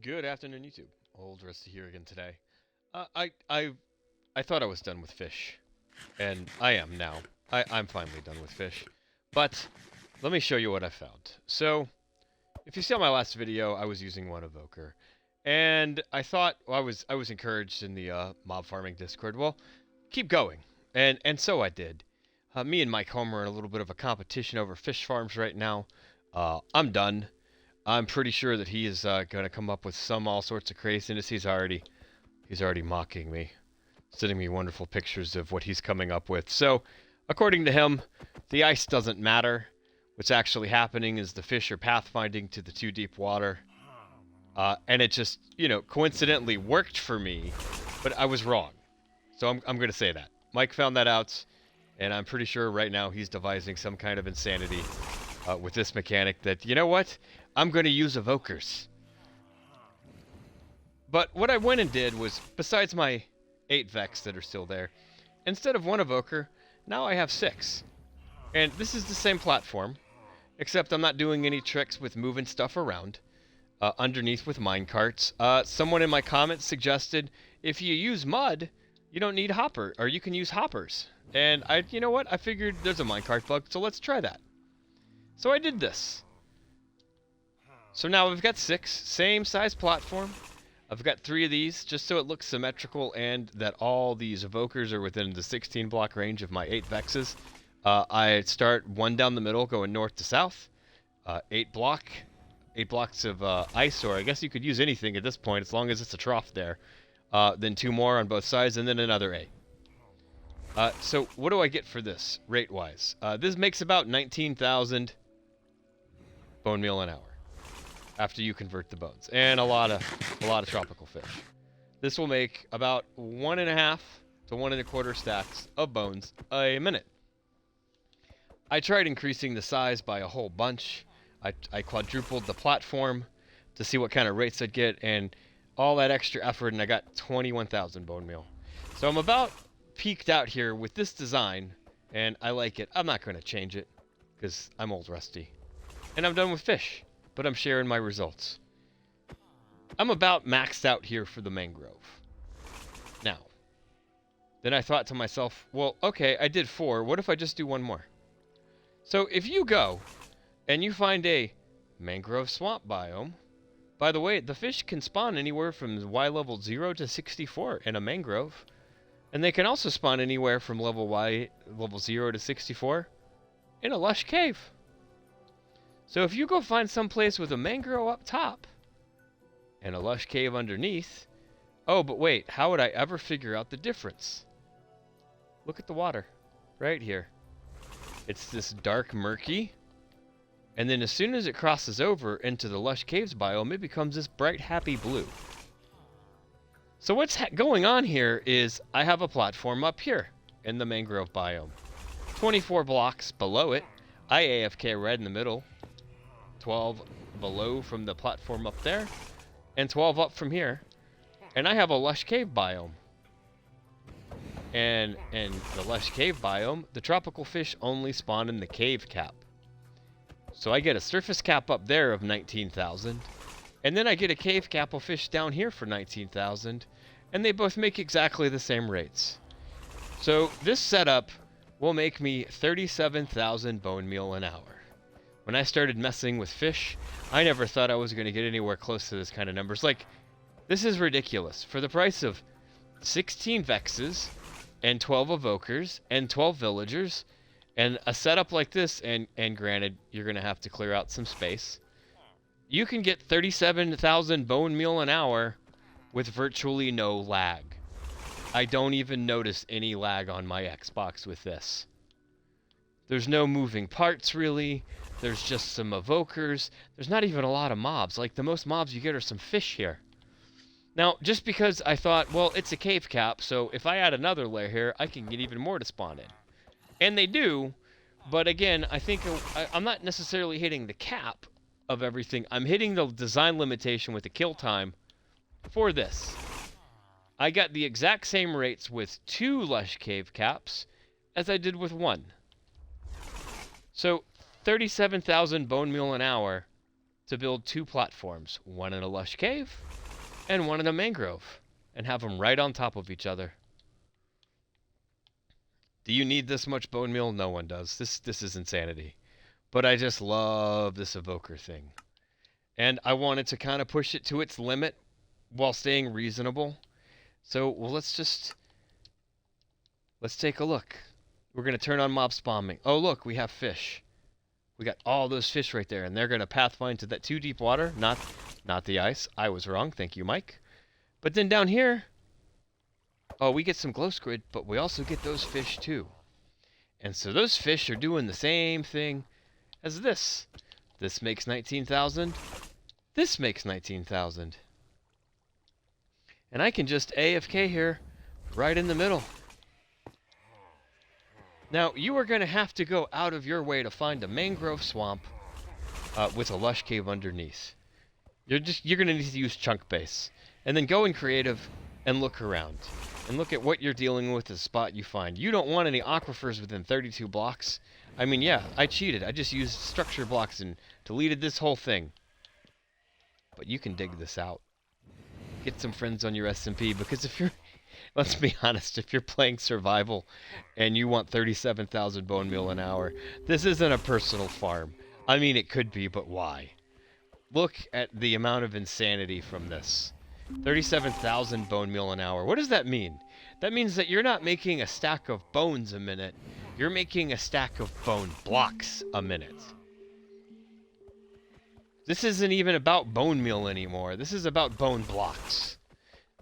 Good afternoon, YouTube. Old Rusty here again today. Uh, I I I thought I was done with fish, and I am now. I'm finally done with fish, but let me show you what I found. So, if you saw my last video, I was using one evoker, and I thought well, I was encouraged in the mob farming Discord. Well, keep going, and so I did. Me and Mike Homer are in a little bit of a competition over fish farms right now. I'm done. I'm pretty sure that he is going to come up with some all sorts of craziness. He's already mocking me, sending me wonderful pictures of what he's coming up with. So, according to him, the ice doesn't matter. What's actually happening is the fish are pathfinding to the too deep water. And it just, coincidentally worked for me, but I was wrong. So I'm going to say that. Mike found that out, and I'm pretty sure right now he's devising some kind of insanity with this mechanic that, you know what? I'm going to use evokers. But what I went and did was, besides my 8 Vex that are still there, instead of one evoker, now I have 6. And this is the same platform, except I'm not doing any tricks with moving stuff around. Underneath with minecarts. Someone in my comments suggested if you use mud, you don't need hopper, or you can use hoppers. And you know what? I figured there's a minecart bug, so let's try that. So I did this. So now we've got 6, same size platform. I've got 3 of these, just so it looks symmetrical and that all these evokers are within the 16 block range of my 8 Vexes. I start one down the middle, going north to south. 8 blocks of ice, or I guess you could use anything at this point as long as it's a trough there. Then 2 more on both sides, and then another 8. So what do I get for this, rate-wise? This makes about 19,000 bone meal an hour after you convert the bones, and a lot of tropical fish. This will make about 1.5 to 1.25 stacks of bones a minute. I tried increasing the size by a whole bunch. I quadrupled the platform to see what kind of rates I'd get, and all that extra effort, and I got 21,000 bone meal. So I'm about peaked out here with this design, and I like it. I'm not going to change it because I'm old rusty, and I'm done with fish, but I'm sharing my results. I'm about maxed out here for the mangrove. Now, then I thought to myself, well, okay, I did 4. What if I just do 1 more? So if you go and you find a mangrove swamp biome, by the way, the fish can spawn anywhere from Y level 0 to 64 in a mangrove. And they can also spawn anywhere from level 0 to 64 in a lush cave. So if you go find some place with a mangrove up top and a lush cave underneath, oh, but wait, how would I ever figure out the difference? Look at the water right here. It's this dark murky, and then as soon as it crosses over into the lush caves biome, it becomes this bright happy blue. So what's going on here is I have a platform up here in the mangrove biome. 24 blocks below it, I AFK red in the middle, 12 below from the platform up there, and 12 up from here, and I have a lush cave biome. And in the lush cave biome, the tropical fish only spawn in the cave cap. So I get a surface cap up there of 19,000, and then I get a cave cap of fish down here for 19,000, and they both make exactly the same rates. So this setup will make me 37,000 bone meal an hour. When I started messing with fish, I never thought I was going to get anywhere close to this kind of numbers. Like, this is ridiculous. For the price of 16 Vexes, and 12 evokers, and 12 villagers, and a setup like this, and granted, you're going to have to clear out some space, you can get 37,000 bone meal an hour with virtually no lag. I don't even notice any lag on my Xbox with this. There's no moving parts, really. There's just some evokers. There's not even a lot of mobs. Like, the most mobs you get are some fish here. Now, just because I thought, well, it's a cave cap, so if I add another layer here, I can get even more to spawn in. And they do, but again, I think I'm not necessarily hitting the cap of everything. I'm hitting the design limitation with the kill time for this. I got the exact same rates with 2 lush cave caps as I did with 1. So, 37,000 bone meal an hour to build 2 platforms, one in a lush cave and one in a mangrove, and have them right on top of each other. Do you need this much bone meal? No one does. This is insanity. But I just love this evoker thing. And I wanted to kind of push it to its limit while staying reasonable. So, well, let's take a look. We're going to turn on mob spawning. Oh, look, we have fish. We got all those fish right there, and they're going to pathfind to that 2 deep water, not the ice. I was wrong. Thank you, Mike. But then down here, oh, we get some glow squid, but we also get those fish too. And so those fish are doing the same thing as this. This makes 19,000. This makes 19,000. And I can just AFK here, right in the middle. Now, you are going to have to go out of your way to find a mangrove swamp with a lush cave underneath. You're going to need to use chunk base. And then go in creative and look around. And look at what you're dealing with, the spot you find. You don't want any aquifers within 32 blocks. I mean, yeah, I cheated. I just used structure blocks and deleted this whole thing. But you can dig this out. Get some friends on your SMP, because if you're... Let's be honest, if you're playing survival and you want 37,000 bone meal an hour, this isn't a personal farm. I mean, it could be, but why? Look at the amount of insanity from this. 37,000 bone meal an hour. What does that mean? That means that you're not making a stack of bones a minute. You're making a stack of bone blocks a minute. This isn't even about bone meal anymore. This is about bone blocks.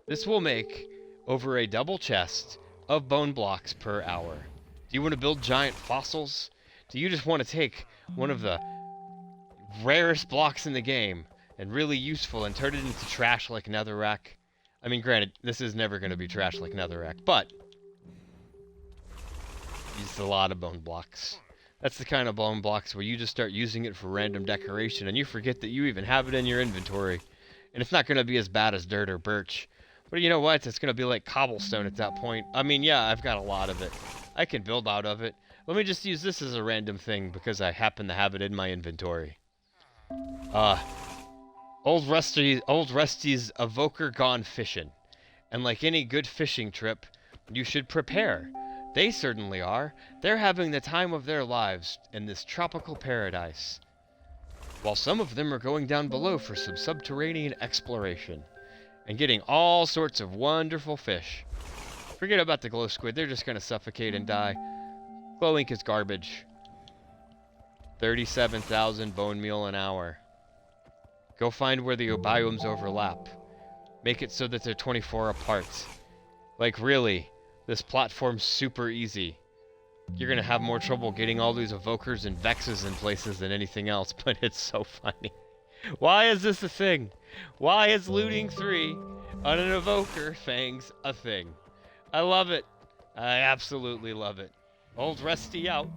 This will make over a double chest of bone blocks per hour. Do you want to build giant fossils? Do you just want to take one of the rarest blocks in the game and really useful and turn it into trash like netherrack? I mean, granted, this is never going to be trash like netherrack, but it's a lot of bone blocks. That's the kind of bone blocks where you just start using it for random decoration and you forget that you even have it in your inventory. And it's not going to be as bad as dirt or birch. But you know what? It's going to be like cobblestone at that point. I mean, yeah, I've got a lot of it. I can build out of it. Let me just use this as a random thing because I happen to have it in my inventory. Old Rusty's Evoker gone fishing. And like any good fishing trip, you should prepare. They certainly are. They're having the time of their lives in this tropical paradise. While some of them are going down below for some subterranean exploration. And getting all sorts of wonderful fish. Forget about the glow squid. They're just going to suffocate and die. Glow ink is garbage. 37,000 bone meal an hour. Go find where the biomes overlap. Make it so that they're 24 apart. Like, really, this platform's super easy. You're going to have more trouble getting all these evokers and vexes in places than anything else, but it's so funny. Why is this a thing? Why is looting 3 on an evoker fangs a thing? I love it. I absolutely love it. Old Rusty out.